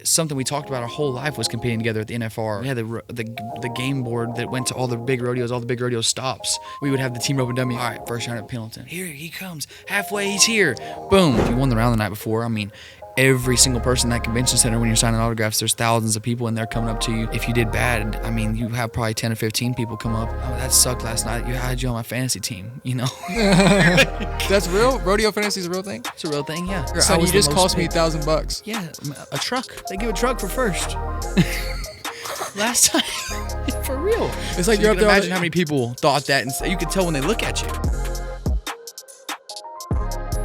something we talked about our whole life was competing together at the NFR. We had the game board that went to all the big rodeo stops. We would have the team rope and dummy. All right, first round at Pendleton. Here he comes. Halfway, he's here. Boom. If you won the round the night before, I mean, every single person in that convention center, when you're signing autographs, there's thousands of people and they're coming up to you. If you did bad, I mean, you have probably 10 or 15 people come up. Oh, that sucked last night. I had you on my fantasy team, you know? That's real? Rodeo fantasy is a real thing? It's a real thing, yeah. So you just cost me $1,000. Yeah, a truck. They give a truck for first. Last time. For real. It's like so you're you can up there. imagine how many people thought that, and you could tell when they look at you.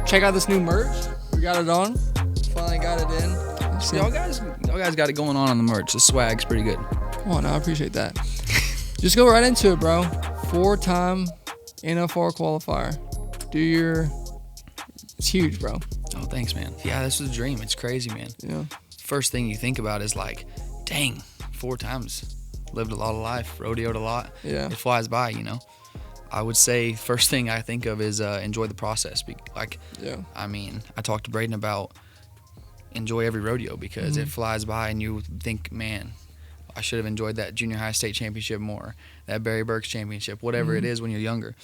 Check out this new merch. We got it on. Finally got it in. So y'all guys got it going on the merch. The swag's pretty good. Oh, no, I appreciate that. Just go right into it, bro. 4-time NFR qualifier. It's huge, bro. Oh, thanks, man. Yeah, this was a dream. It's crazy, man. Yeah. First thing you think about is like, dang, 4 times. Lived a lot of life, rodeoed a lot. Yeah. It flies by, you know. I would say first thing I think of is enjoy the process. Yeah. I mean, I talked to Braden about enjoy every rodeo because it flies by and you think, man, I should have enjoyed that junior high state championship more, that Barry Burks championship, whatever it is when you're younger.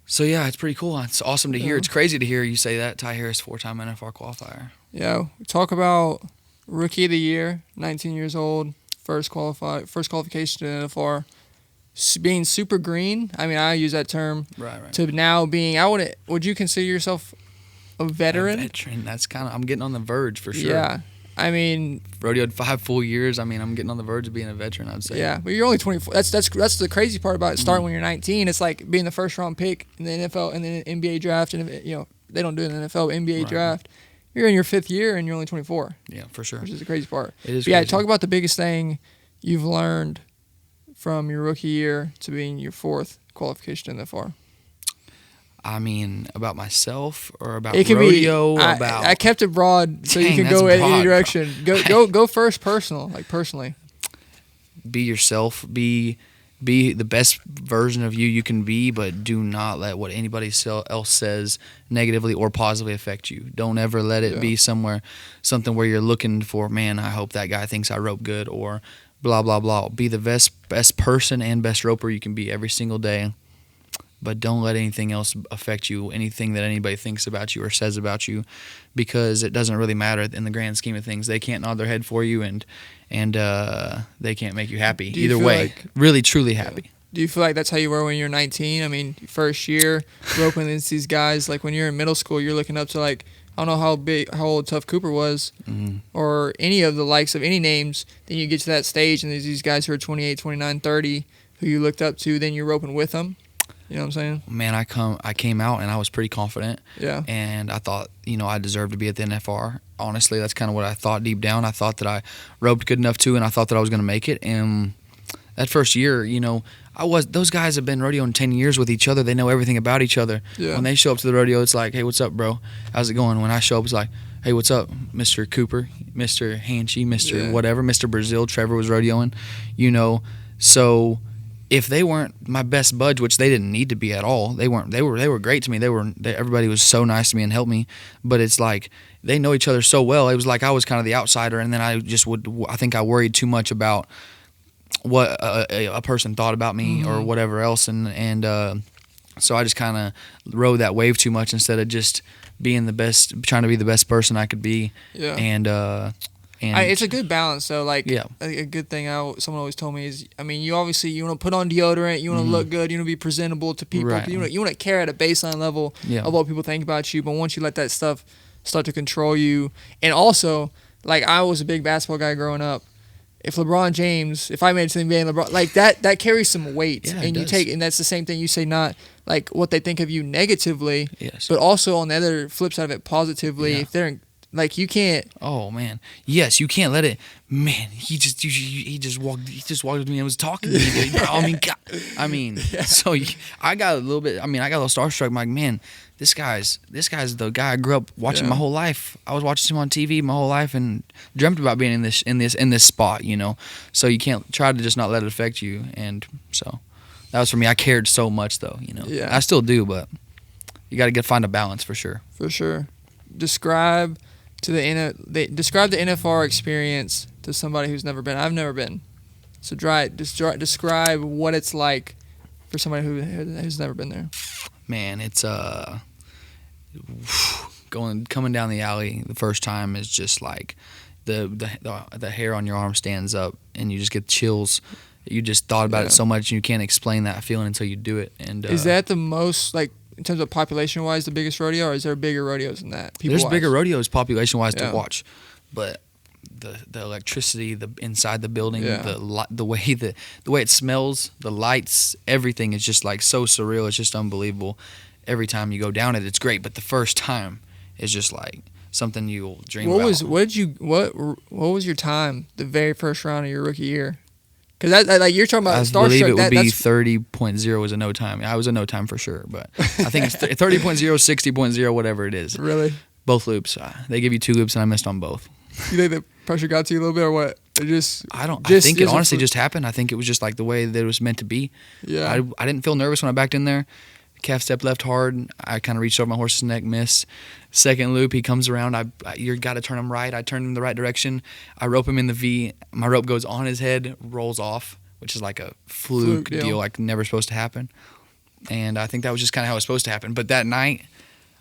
So yeah, it's pretty cool. It's awesome to hear. It's crazy to hear you say that. Ty Harris, 4-time NFR qualifier. Yeah. Talk about rookie of the year, 19 years old, first qualification to NFR. Being super green, I mean, I use that term. Right. To now being, would you consider yourself a veteran? A veteran. That's I'm getting on the verge for sure. Yeah. I mean, rodeoed 5 full years. I mean, I'm getting on the verge of being a veteran, I'd say. Yeah, but you're only 24. That's the crazy part about starting when you're 19. It's like being the first round pick in the NFL and the NBA draft, and you know they don't do it in the NFL, but NBA draft. You're in your 5th year and you're only 24. Yeah, for sure. Which is the crazy part. It is. But yeah, crazy. talk about the biggest thing you've learned from your rookie year to being your 4th qualification in the NFR. I mean, about myself or about it can rodeo? Be, I kept it broad so you can go in any direction. Go first personally. Be yourself. Be the best version of you can be, but do not let what anybody else says negatively or positively affect you. Don't ever let it be something where you're looking for, man, I hope that guy thinks I rope good or blah, blah, blah. Be the best person and best roper you can be every single day. But don't let anything else affect you, anything that anybody thinks about you or says about you, because it doesn't really matter in the grand scheme of things. They can't nod their head for you, and they can't make you happy either way. Like, really, truly happy. Do you feel like that's how you were when you were 19? I mean, first year, roping against these guys. Like when you're in middle school, you're looking up to like, I don't know how old Tough Cooper was, or any of the likes of any names. Then you get to that stage, and there's these guys who are 28, 29, 30, who you looked up to. Then you're roping with them. You know what I'm saying? Man, I came out and I was pretty confident. Yeah. And I thought, I deserved to be at the NFR. Honestly, that's kind of what I thought deep down. I thought that I roped good enough too, and I thought that I was going to make it. And that first year, those guys have been rodeoing 10 years with each other. They know everything about each other. Yeah. When they show up to the rodeo, it's like, hey, what's up, bro? How's it going? When I show up, it's like, hey, what's up, Mr. Cooper, Mr. Hanchy, Mr. whatever, Mr. Brazil, Trevor was rodeoing, So if they weren't my best buds, which they didn't need to be at all, they weren't. They were great to me. Everybody was so nice to me and helped me. But it's like they know each other so well. It was like I was kind of the outsider, and then I think I worried too much about what a person thought about me or whatever else, and so I just kind of rode that wave too much instead of just being the best, trying to be the best person I could be. Yeah. And it's a good balance, though. Like, a good thing someone always told me is, I mean, you want to put on deodorant, you want to look good, you want to be presentable to people, right. you want to care at a baseline level of what people think about you. But once you let that stuff start to control you, and also, like, I was a big basketball guy growing up. If LeBron James, if I made it to the NBA, LeBron, like that carries some weight, and and that's the same thing you say, not like what they think of you negatively, but also on the other flip side of it, positively. If they're like, you can't. Oh man, yes, you can't let it. Man, he just walked up to me and was talking to me. So I got a little bit. I got a little starstruck. I'm like, man, this guy's the guy I grew up watching my whole life. I was watching him on TV my whole life and dreamt about being in this spot. So you can't try to just not let it affect you. And so that was for me. I cared so much though. I still do, but you got to find a balance for sure. For sure. Describe the NFR experience to somebody who's never been? I've never been. So describe what it's like for somebody who's never been there. Man, it's coming down the alley the first time is just like the hair on your arm stands up and you just get chills. You just thought about it so much and you can't explain that feeling until you do it. And is that the most, like, in terms of population wise, the biggest rodeo, or is there bigger rodeos than that? There's bigger rodeos population wise to watch, but the electricity, the inside the building, the way it smells, the lights, everything is just like so surreal. It's just unbelievable. Every time you go down it, it's great, but the first time is just like something you'll dream about. What was your time the very first round of your rookie year? Because that like you're talking about Starstruck. I believe it would be 30.0 was a no time. I was a no time for sure, but I think it's 30.0, 60.0, whatever it is. Really? Both loops. They give you 2 loops, and I missed on both. You think the pressure got to you a little bit, or what? I think it honestly just happened. I think it was just like the way that it was meant to be. Yeah. I didn't feel nervous when I backed in there. Calf step left hard. I kind of reached over my horse's neck, missed. Second loop, he comes around. You got to turn him right. I turn him the right direction. I rope him in the V. My rope goes on his head, rolls off, which is like a fluke deal, like never supposed to happen. And I think that was just kind of how it was supposed to happen. But that night,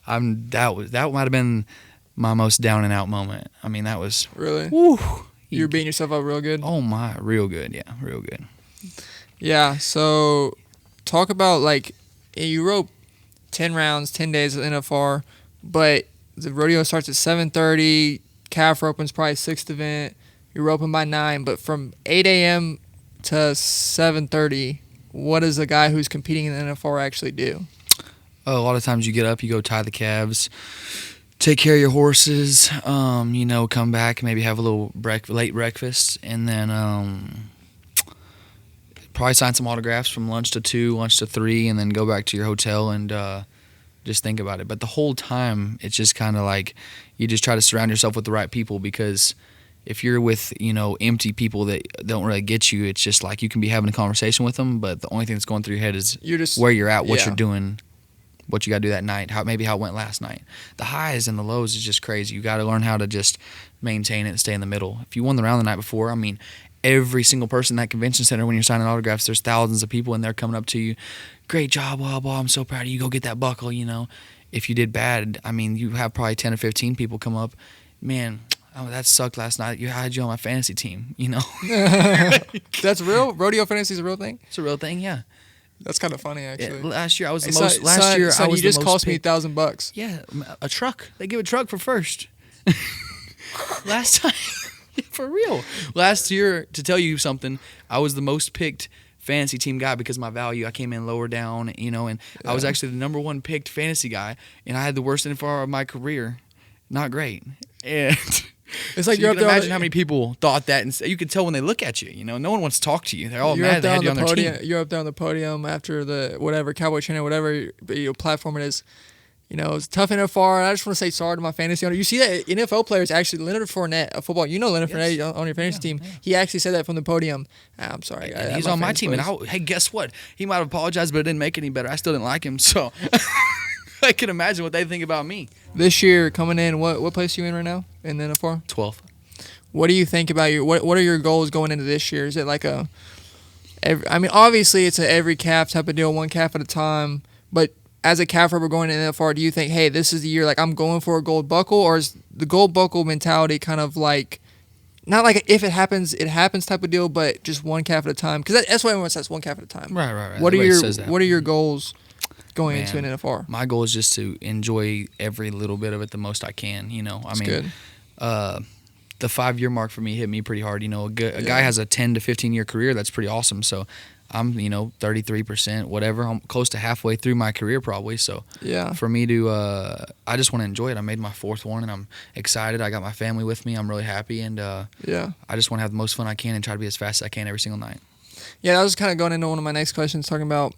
that might have been my most down and out moment. I mean, that was really. Woo, you were beating yourself up real good. Oh my, real good. Yeah, real good. Yeah. So, talk about like. You rope 10 rounds, 10 days at NFR, but the rodeo starts at 7:30. Calf roping's probably 6th event. You're roping by 9, but from 8 a.m. to 7:30, what does a guy who's competing in the NFR actually do? A lot of times you get up, you go tie the calves, take care of your horses, come back, maybe have a little late breakfast, and then probably sign some autographs from lunch to 2, lunch to 3, and then go back to your hotel and just think about it. But the whole time, it's just kind of like you just try to surround yourself with the right people, because if you're with, empty people that don't really get you, it's just like you can be having a conversation with them, but the only thing that's going through your head is where you're at, what you're doing, what you got to do that night, how it went last night. The highs and the lows is just crazy. You got to learn how to just maintain it and stay in the middle. If you won the round the night before, I mean, every single person in that convention center, when you're signing autographs, there's thousands of people in there coming up to you. Great job, blah, blah, I'm so proud of you. Go get that buckle, If you did bad, I mean, you have probably 10 or 15 people come up. Man, that sucked last night. I had you on my fantasy team, That's real? Rodeo fantasy is a real thing? It's a real thing, yeah. That's kind of funny, actually. Yeah, last year I was the most. You just cost me $1,000. Yeah, a truck. They give a truck for first. Last time. For real. Last year, to tell you something, I was the most picked fantasy team guy because of my value. I came in lower down, and I was actually the number 1 picked fantasy guy, and I had the worst NFR of my career. Not great. And it's like so you can imagine how many people thought that, and you could tell when they look at you. No one wants to talk to you. They're all mad they had you on their team. You're up there on the podium after the whatever Cowboy Channel, whatever platform it is. It's tough NFR. I just want to say sorry to my fantasy owner. You see that NFL players actually, Leonard Fournette of football, Leonard Fournette on your fantasy team. Yeah. He actually said that from the podium. I'm sorry. He's on my team. And hey, guess what? He might have apologized, but it didn't make it any better. I still didn't like him. So I can imagine what they think about me. This year, coming in, what place are you in right now in the NFR? 12th. What do you think about what are your goals going into this year? Is it like obviously it's a every calf type of deal, 1 calf at a time, but as a calf roper going to NFR, do you think, hey, this is the year, like, I'm going for a gold buckle, or is the gold buckle mentality kind of like, not like if it happens type of deal, but just 1 calf at a time? Because that's what everyone says, 1 calf at a time. Right. What are your goals going into an NFR? My goal is just to enjoy every little bit of it the most I can. Good. The 5-year mark for me hit me pretty hard. A guy has a 10 to 15 year career. That's pretty awesome. So I'm 33%, whatever. I'm close to halfway through my career probably. So yeah, for me to I just want to enjoy it. I made my 4th one and I'm excited. I got my family with me. I'm really happy, and I just want to have the most fun I can and try to be as fast as I can every single night. Yeah, I was kind of going into one of my next questions, talking about,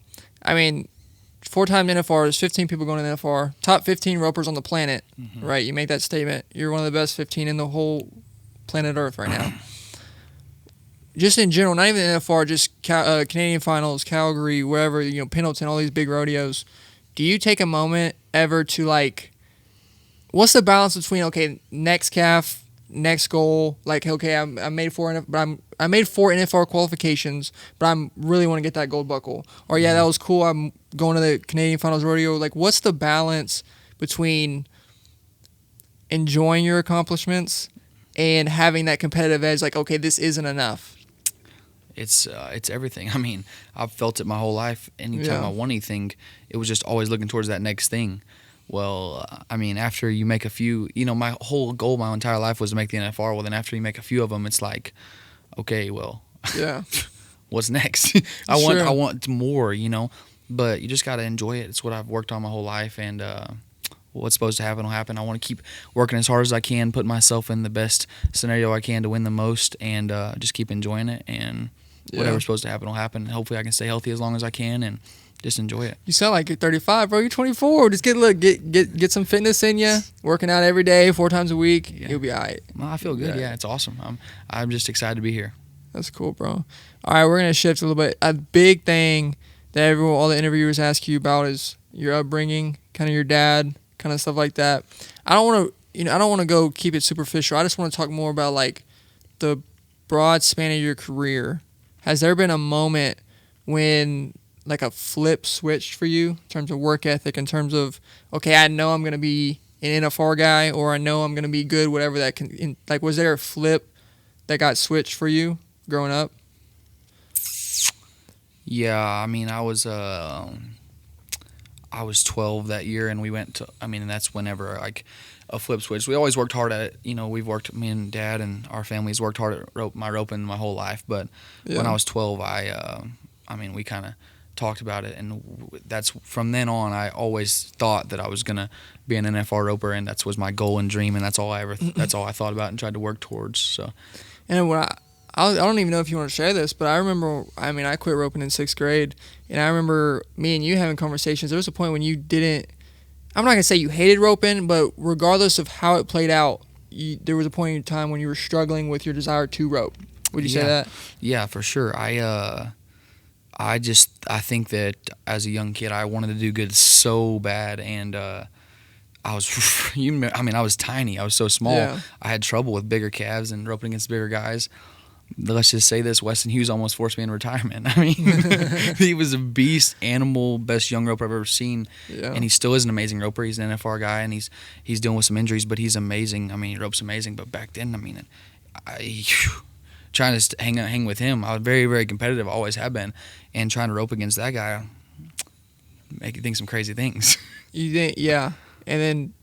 4-time NFRs, 15 people going to the NFR, top 15 ropers on the planet, right? You make that statement. You're one of the best 15 in the whole planet Earth right now. Just in general, not even the NFR, just Canadian Finals, Calgary, wherever, Pendleton, all these big rodeos. Do you take a moment ever to, what's the balance between, okay, next calf, next goal, like, okay, I made four NFR qualifications, but I'm really want to get that gold buckle. Or yeah, that was cool. I'm going to the Canadian Finals Rodeo. Like, what's the balance between enjoying your accomplishments and having that competitive edge? Like, okay, this isn't enough. It's everything. I mean, I've felt it my whole life. Anytime I won anything, it was just always looking towards that next thing. Well, I mean, after you make a few, my whole goal my entire life was to make the NFR. Well, then after you make a few of them, it's like, okay, well, what's next? I want more, but you just got to enjoy it. It's what I've worked on my whole life, and what's supposed to happen will happen. I want to keep working as hard as I can, put myself in the best scenario I can to win the most, and just keep enjoying it, and whatever's supposed to happen will happen. Hopefully I can stay healthy as long as I can, and just enjoy it. You sound like you're 35, bro. You're 24. Just get some fitness in you. Working out every day, 4 times a week. You'll be all right. Well, I feel good. Yeah, it's awesome. I'm just excited to be here. That's cool, bro. All right, we're gonna shift a little bit. A big thing that all the interviewers ask you about is your upbringing, kind of your dad, kind of stuff like that. I don't want to go keep it superficial. I just want to talk more about like the broad span of your career. Has there been a moment when like a flip switched for you in terms of work ethic, in terms of, okay, I know I'm going to be an NFR guy, or I know I'm going to be good, whatever that can, like, was there a flip that got switched for you growing up? Yeah, I mean, I was 12 that year, and we went to, and that's whenever, like, a flip switch. We always worked hard at it. Me and Dad and our families worked hard at my roping my whole life, but when I was 12, we kind of talked about it, and that's from then on I always thought that I was gonna be an NFR roper, and that was my goal and dream, and that's all I thought about and tried to work towards. So, and when I don't even know if you want to share this, but I remember, I quit roping in 6th grade, and I remember me and you having conversations. There was a point when you didn't, I'm not gonna say you hated roping, but regardless of how it played out, there was a point in time when you were struggling with your desire to rope. Would you say that? Yeah, for sure. I think that as a young kid, I wanted to do good so bad, and I was tiny. I was so small. Yeah. I had trouble with bigger calves and roping against bigger guys. Let's just say this: Weston Hughes almost forced me in retirement. He was a beast, animal, best young roper I've ever seen, and he still is an amazing roper. He's an NFR guy, and he's dealing with some injuries, but he's amazing. He ropes amazing. But back then, trying to hang with him, I was very, very competitive. I always have been, and trying to rope against that guy, make you think some crazy things. You think, yeah, and then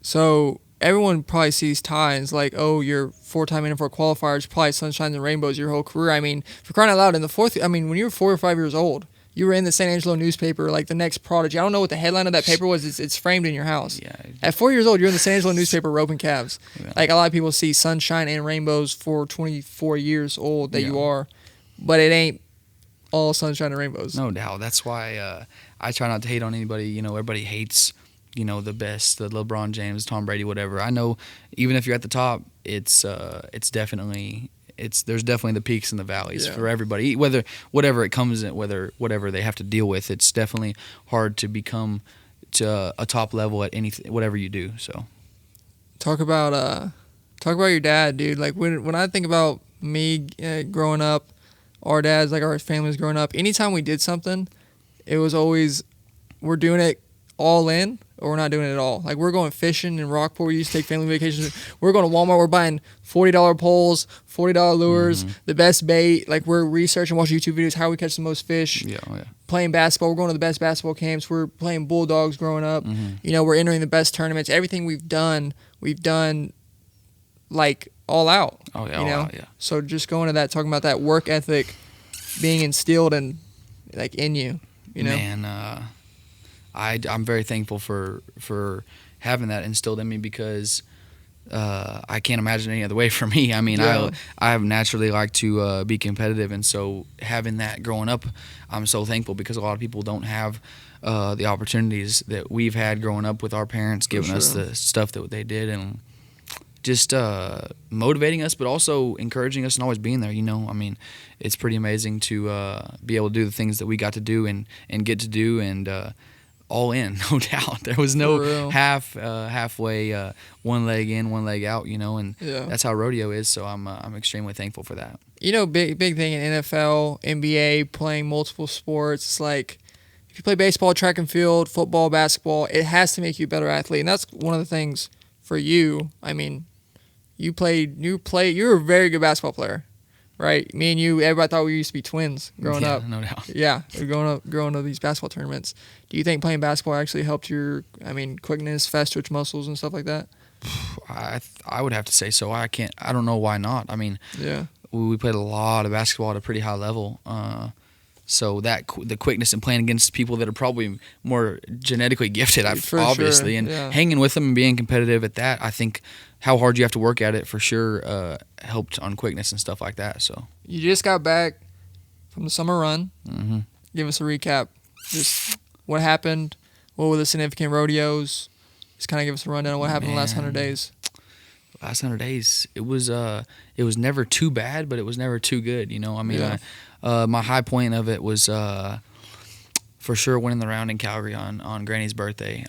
so everyone probably sees ties like, oh, you're 4-time NFR qualifiers, probably sunshines and rainbows your whole career. For crying out loud, in the fourth, when you were 4 or 5 years old, you were in the San Angelo newspaper, like the next prodigy. I don't know what the headline of that paper was. It's framed in your house. Yeah. At 4 years old, you're in the San Angelo newspaper roping calves. Yeah. Like, a lot of people see sunshine and rainbows for 24 years old that you are, but it ain't all sunshine and rainbows. No doubt. That's why I try not to hate on anybody. Everybody hates, the best, the LeBron James, Tom Brady, whatever. I know even if you're at the top, it's definitely... there's definitely the peaks and the valleys for everybody. Whatever it comes in, whatever they have to deal with, it's definitely hard to become to a top level at anything, whatever you do. So, talk about your dad, dude. Like when I think about me growing up, our dads, like our families growing up, anytime we did something, it was always we're doing it all in, or we're not doing it at all. Like, we're going fishing in Rockport. We used to take family vacations. We're going to Walmart. We're buying $40 poles, $40 lures, the best bait. Like, we're researching, watching YouTube videos, how we catch the most fish. Yeah. Playing basketball. We're going to the best basketball camps. We're playing Bulldogs growing up. We're entering the best tournaments. Everything we've done like all out. Oh, yeah, all out, yeah. So just going to that, talking about that work ethic being instilled in you, Man, I'm very thankful for having that instilled in me, because I can't imagine any other way for me. I have naturally liked to be competitive, and so having that growing up, I'm so thankful, because a lot of people don't have the opportunities that we've had growing up with our parents giving us the stuff that they did, and just motivating us, but also encouraging us and always being there. It's pretty amazing to be able to do the things that we got to do and get to do, and all in, no doubt. There was no halfway, one leg in, one leg out, and that's how rodeo is. So I'm extremely thankful for that. Big thing in NFL, NBA, playing multiple sports. It's like if you play baseball, track and field, football, basketball, it has to make you a better athlete, and that's one of the things for you. I mean, you're a very good basketball player. Right, me and you, everybody thought we used to be twins growing up. No doubt. Yeah, growing up these basketball tournaments. Do you think playing basketball actually helped your, quickness, fast twitch muscles, and stuff like that? I would have to say so. I don't know why not. I mean, we played a lot of basketball at a pretty high level. So that the quickness and playing against people that are probably more genetically gifted, obviously, sure. And hanging with them and being competitive at that, I think how hard you have to work at it for sure helped on quickness and stuff like that. So you just got back from the summer run. Mm-hmm. Give us a recap. Just what happened. What were the significant rodeos? Just kind of give us a rundown of what happened the last 100 days. Last 100 days, it was never too bad, but it was never too good. My high point of it was for sure winning the round in Calgary on Granny's birthday.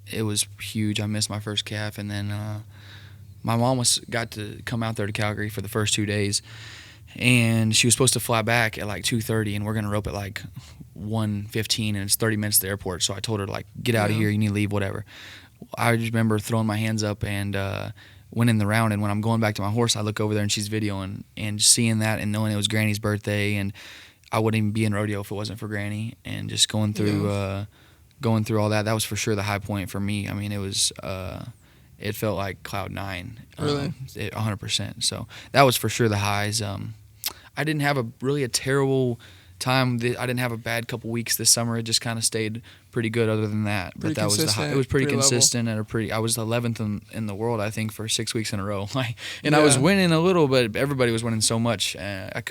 It was huge. I missed my first calf, and then my mom got to come out there to Calgary for the first 2 days, and she was supposed to fly back at like 2:30, and we're gonna rope at like 1:15, and it's 30 minutes to the airport. So I told her, like, get out of here, you need to leave, whatever. I just remember throwing my hands up and winning the round, and when I'm going back to my horse, I look over there and she's videoing, and just seeing that and knowing it was Granny's birthday, and I wouldn't even be in rodeo if it wasn't for Granny, and just going through all that was for sure the high point for me. I mean, it was it felt like cloud nine. Really? 100%. So that was for sure the highs. I didn't have a terrible time. I didn't have a bad couple weeks this summer. It just kind of stayed pretty good other than that. But that was it was pretty consistent level. I was 11th in the world, I think, for 6 weeks in a row. I was winning a little, but everybody was winning so much. I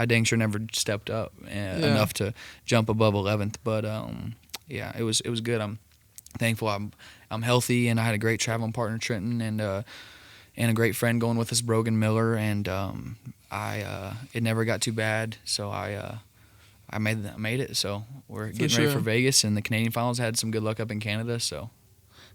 dang sure never stepped up enough to jump above 11th. But it was good. I'm thankful I'm healthy, and I had a great traveling partner, Trenton, and a great friend going with us, Brogan Miller, and it never got too bad. So I made it. So we're getting ready for Vegas, and the Canadian finals. Had some good luck up in Canada. So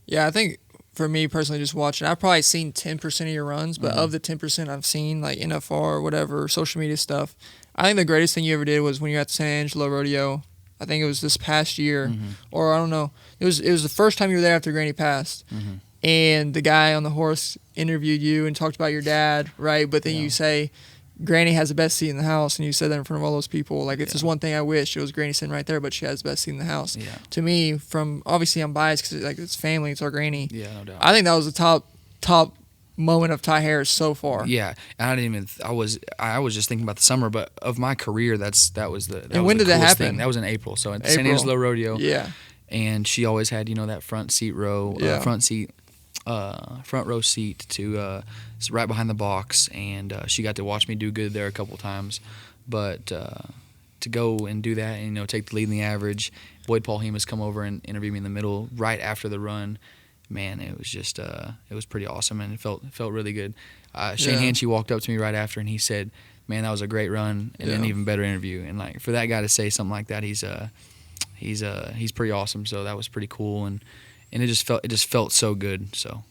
yeah, I think for me personally, just watching, I've probably seen 10% of your runs, but of the 10% I've seen, like NFR or whatever, social media stuff, I think the greatest thing you ever did was when you were at the San Angelo Rodeo. I think it was this past year, or I don't know. It was the first time you were there after Granny passed, and the guy on the horse interviewed you and talked about your dad, right? But then you say, Granny has the best seat in the house, and you said that in front of all those people. Like, it's just one thing I wish. It was Granny sitting right there, but she has the best seat in the house. Yeah. To me, obviously I'm biased because it's family, it's our Granny. Yeah, no doubt. I think that was the top moment of Ty Harris so far. Yeah, and I was just thinking about the summer, but of my career, that was the and when did that happen? Thing. That was in April. So at San Angelo Rodeo. Yeah. And she always had that front row seat to right behind the box, and she got to watch me do good there a couple times. But to go and do that and take the lead in the average, Boyd Paul Hemus come over and interview me in the middle right after the run. Man, it was just it was pretty awesome, and it felt really good. Shane Hanchy walked up to me right after, and he said, "Man, that was a great run and an even better interview." And like for that guy to say something like that, he's pretty awesome. So that was pretty cool, and it just felt so good. So,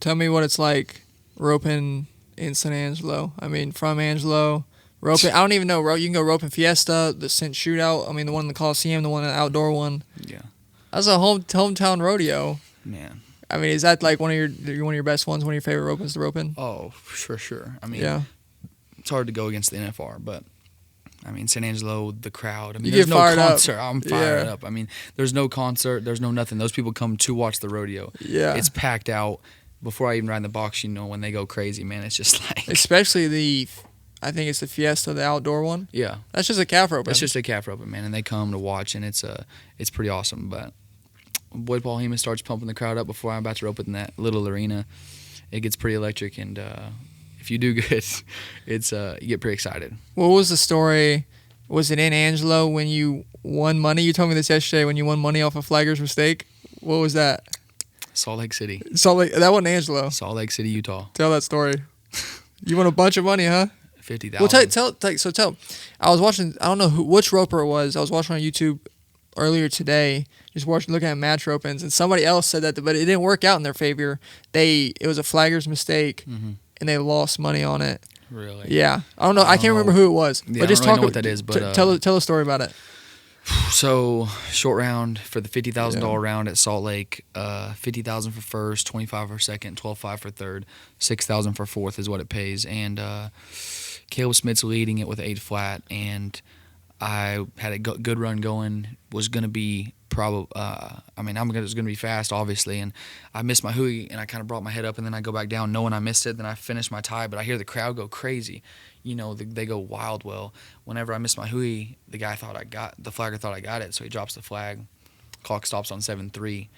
tell me what it's like roping in San Angelo. I mean, from Angelo, roping. I don't even know. You can go roping Fiesta, the Cent Shootout. I mean, the one in the Coliseum, the one in the outdoor one. Yeah, that's a hometown rodeo. Man, I mean, is that like one of your best ones? One of your favorite ropings to rope in? Oh, for sure. I mean, it's hard to go against the NFR, but I mean, San Angelo, the crowd. I mean, there's no concert. I'm fired up. I mean, there's no concert. There's no nothing. Those people come to watch the rodeo. Yeah, it's packed out. Before I even ride in the box, when they go crazy, man, it's just like. Especially I think it's the Fiesta, the outdoor one. Yeah, that's just a calf roping. That's just a calf roping, man, and they come to watch, and it's pretty awesome, but. Boyd Paul Hemus starts pumping the crowd up before I'm about to rope it in that little arena. It gets pretty electric, and if you do good, it's you get pretty excited. What was the story? Was it in Angelo when you won money? You told me this yesterday when you won money off of Flagger's mistake. What was that? Salt Lake City. That wasn't Angelo. Salt Lake City, Utah. Tell that story. You won a bunch of money, huh? 50,000. Well, tell. I was watching. I don't know which roper it was. I was watching on YouTube. earlier today, just looking at match ropings, and somebody else said that, but it didn't work out in their favor. It was a flagger's mistake, and they lost money on it. Really? Yeah. I don't know. I can't remember who it was. Yeah, but just I don't really know what that is. But tell a story about it. So short round for the $50,000 round at Salt Lake, $50,000 for first, $25,000 for second, $12,500 for third, $6,000 for fourth is what it pays. And Caleb Smith's leading it with 8 flat, and I had a good run going. Was gonna be was gonna be fast, obviously, and I missed my hui, and I kind of brought my head up, and then I go back down knowing I missed it. Then I finished my tie, but I hear the crowd go crazy. You know, they go wild. Well, whenever I miss my hui, the flagger thought I got it, so he drops the flag. Clock stops on 7-3,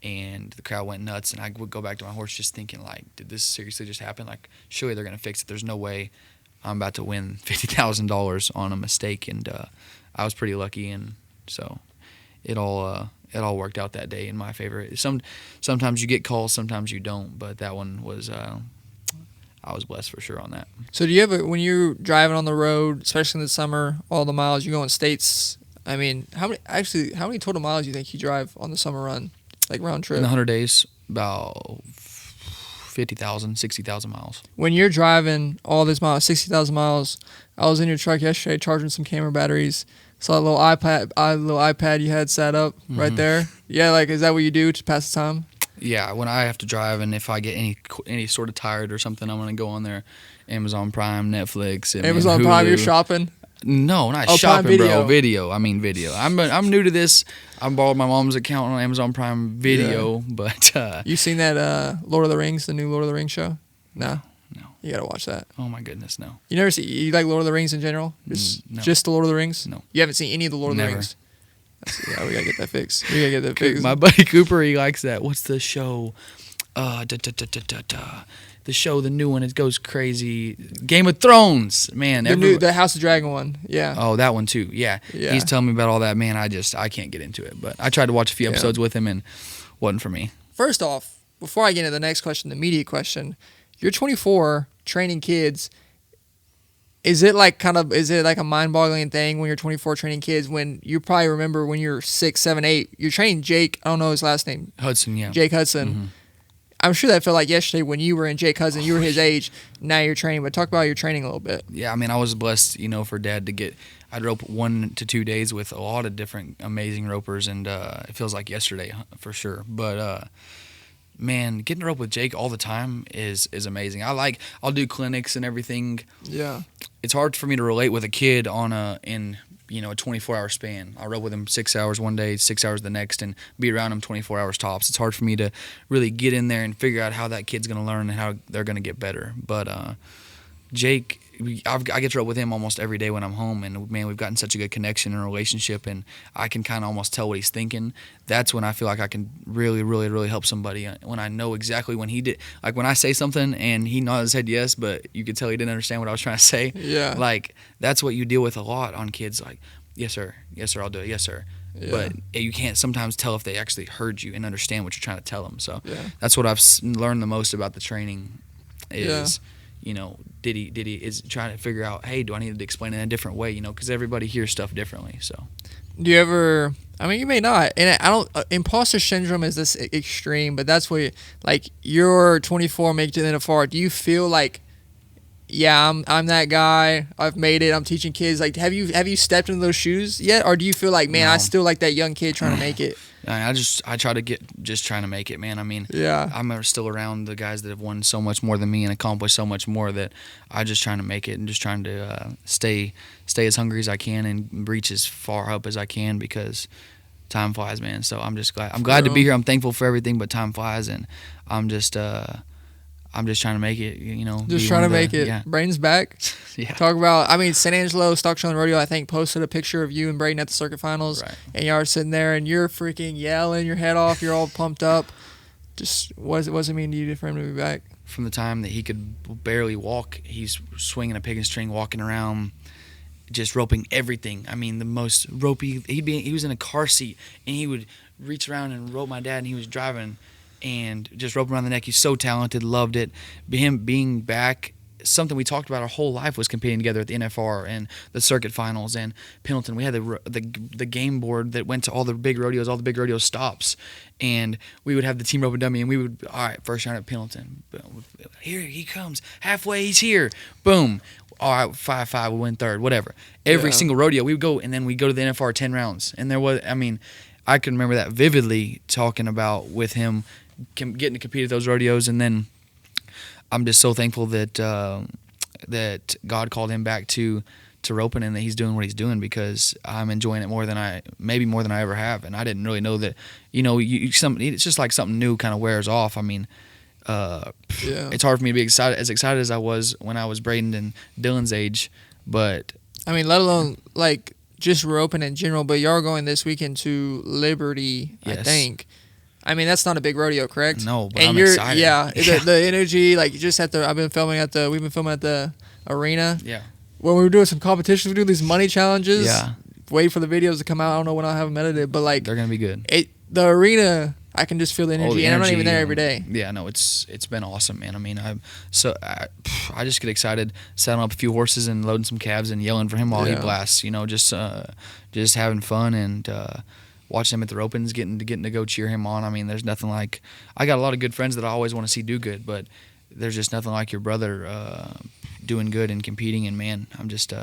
and the crowd went nuts. And I would go back to my horse just thinking, like, did this seriously just happen? Like, surely they're gonna fix it. There's no way I'm about to win $50,000 on a mistake. And I was pretty lucky, and so it all worked out that day in my favor. Sometimes you get calls, sometimes you don't, but that one was. I was blessed for sure on that. So do you ever, when you're driving on the road, especially in the summer, all the miles, you go in states, I mean, how many total miles do you think you drive on the summer run, like round trip? In the 100 days, about 50,000, 60,000 miles. When you're driving all these miles, 60,000 miles, I was in your truck yesterday charging some camera batteries. Saw a little iPad you had set up right there. Yeah, like, is that what you do to pass the time? Yeah, when I have to drive, and if I get any sort of tired or something, I'm gonna go on there, Amazon Prime, Netflix, and Amazon Hulu. Prime. You're shopping? No, not shopping, bro. Video. I mean video. I'm new to this. I borrowed my mom's account on Amazon Prime Video, but you seen that Lord of the Rings, the new Lord of the Rings show? No. You gotta watch that. Oh my goodness, no. You like Lord of the Rings in general? Just the Lord of the Rings? No. You haven't seen any of the Lord of the Rings? Yeah, we gotta get that fixed. My buddy Cooper, he likes that. What's the show? The show, the new one, it goes crazy. Game of Thrones, man. The House of Dragon one, yeah. Oh, that one too, yeah. He's telling me about all that, man. I can't get into it, but I tried to watch a few episodes with him, and wasn't for me. First off, before I get into the next question, the immediate question, you're 24, training kids. Is it like a mind-boggling thing when you're 24 training kids, when you probably remember when you're 6, 7, 8, you're training Jake, I don't know his last name. Hudson, yeah. Jake Hudson. Mm-hmm. I'm sure that felt like yesterday when you were in Jake Hudson, you were his age, now you're training, but talk about your training a little bit. Yeah, I mean, I was blessed, for Dad I'd rope 1 to 2 days with a lot of different amazing ropers, and it feels like yesterday for sure. But, man, getting to rope with Jake all the time is amazing. I'll do clinics and everything. Yeah. It's hard for me to relate with a kid in a 24-hour span. I rope with him 6 hours one day, 6 hours the next, and be around him 24 hours tops. It's hard for me to really get in there and figure out how that kid's going to learn and how they're going to get better. But Jake, I get to rope with him almost every day when I'm home, and man, we've gotten such a good connection and relationship, and I can kind of almost tell what he's thinking. That's when I feel like I can really, really, really help somebody, when I know exactly when he did. Like when I say something and he nods his head yes, but you could tell he didn't understand what I was trying to say. Yeah. Like that's what you deal with a lot on kids. Like, yes sir, I'll do it, yes sir. Yeah. But you can't sometimes tell if they actually heard you and understand what you're trying to tell them. So that's what I've learned the most about the training is. Did he is trying to figure out, hey, do I need to explain it in a different way, because everybody hears stuff differently. So do you ever, I mean, you may not, and I don't, imposter syndrome is this extreme, but that's what you're 24, make it to the NFR. Do you feel like, yeah, I'm that guy, I've made it, I'm teaching kids, like have you stepped into those shoes yet, or do you feel like, man, I still like that young kid trying to make it? I try to trying to make it, man. I mean, I'm still around the guys that have won so much more than me and accomplished so much more, that I just trying to make it and just trying to stay as hungry as I can and reach as far up as I can, because time flies, man. So I'm just glad. I'm glad to be here. I'm thankful for everything, but time flies, and I'm just trying to make it, Just trying to make it. Yeah. Braden's back. Yeah. Talk about, San Angelo, Stock Show and Rodeo, I think, posted a picture of you and Braden at the circuit finals. Right. And you are sitting there and you're freaking yelling your head off. You're all pumped up. Just, what does it mean to you for him to be back? From the time that he could barely walk, he's swinging a pig string, walking around, just roping everything. I mean, the most ropey. He was in a car seat, and he would reach around and rope my dad, and he was driving and just rope around the neck. He's so talented, loved it. Him being back something we talked about our whole life was competing together at the NFR and the circuit finals and Pendleton. We had the game board that went to all the big rodeo stops, and we would have the team rope and dummy, and we would, all right, first round at Pendleton. Boom. Here he comes. Halfway, he's here. Boom. All right, 5-5, we win third, whatever. Every single rodeo, we would go, and then we go to the NFR 10 rounds. And there was, I mean, I can remember that vividly, talking about with him getting to compete at those rodeos, and then I'm just so thankful that that God called him back to roping, and that he's doing what he's doing, because I'm enjoying it more than I ever have. And I didn't really know that, it's just like something new kind of wears off. I mean, it's hard for me to be as excited as I was when I was Braden and Dylan's age, but I mean, let alone like just roping in general. But y'all are going this weekend to Liberty, yes. I think. I mean, that's not a big rodeo, correct? No, but I'm excited. Yeah, the energy, like, just we've been filming at the arena. Yeah. When we were doing some competitions, we do these money challenges. Yeah. Wait for the videos to come out. I don't know when I'll have them edited, but like, they're gonna be good. The arena, I can just feel the energy, and I'm not even there every day. Yeah, no, it's been awesome, man. I mean, I just get excited, saddling up a few horses and loading some calves and yelling for him while he blasts. Just having fun and watching him at the ropings, getting to go cheer him on. I mean, there's nothing like. I got a lot of good friends that I always want to see do good, but there's just nothing like your brother doing good and competing. And man, I'm just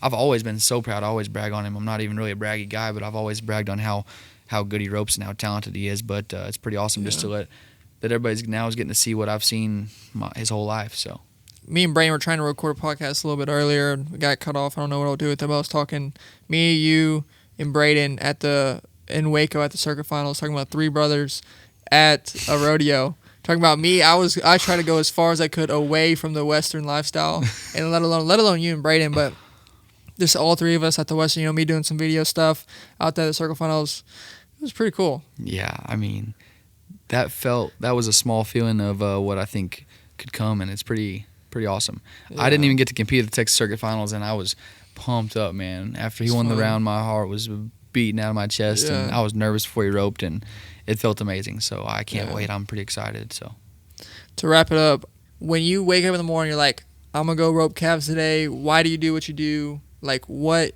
I've always been so proud. I always brag on him. I'm not even really a braggy guy, but I've always bragged on how good he ropes and how talented he is. But it's pretty awesome just to let that everybody's now is getting to see what I've seen his whole life. So me and Brain were trying to record a podcast a little bit earlier. We got cut off. I don't know what I'll do with it, but I was talking, me, you, and Braden in Waco at the circuit finals, talking about three brothers at a rodeo. Talking about me, I tried to go as far as I could away from the Western lifestyle, and let alone you and Braden, but just all three of us at the Western, me doing some video stuff out there at the circle finals. It was pretty cool. Yeah, I mean, that was a small feeling of what I think could come, and it's pretty awesome. Yeah. I didn't even get to compete at the Texas Circuit Finals, and I was pumped up, man. After he won the round, my heart was beating out of my chest, and I was nervous before he roped, and it felt amazing. So I can't wait. I'm pretty excited. So to wrap it up, when you wake up in the morning, you're like, I'm gonna go rope calves today. Why do you do what you do? Like, what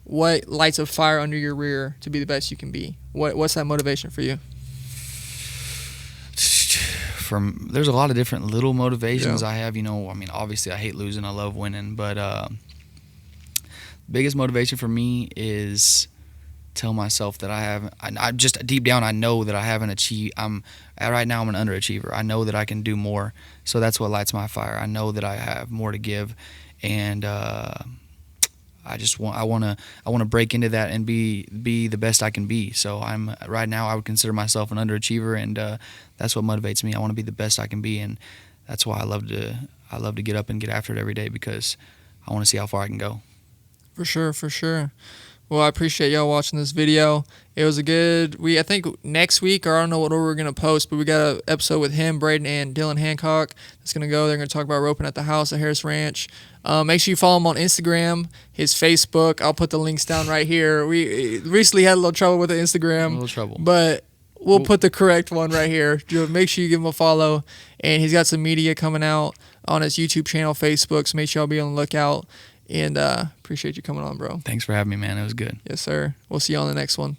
lights a fire under your rear to be the best you can be? What's that motivation for you? There's a lot of different little motivations I have. I mean, obviously I hate losing. I love winning, but biggest motivation for me is tell myself that I just deep down I know that I haven't achieved. Right now I'm an underachiever. I know that I can do more, so that's what lights my fire. I know that I have more to give, and I want to break into that and be the best I can be. So right now I would consider myself an underachiever, and that's what motivates me. I want to be the best I can be, and that's why I love to get up and get after it every day, because I want to see how far I can go. For sure. Well, I appreciate y'all watching this video. It was I think next week, or I don't know what order we're going to post, but we got an episode with him, Braden, and Dylan Hancock that's going to go. They're going to talk about roping at the house at Harris Ranch. Make sure you follow him on Instagram, his Facebook. I'll put the links down right here. We recently had a little trouble with the Instagram. A little trouble. But we'll put the correct one right here. Make sure you give him a follow. And he's got some media coming out on his YouTube channel, Facebook, so make sure y'all be on the lookout. And appreciate you coming on, bro. Thanks for having me, man. It was good. Yes, sir. We'll see you on the next one.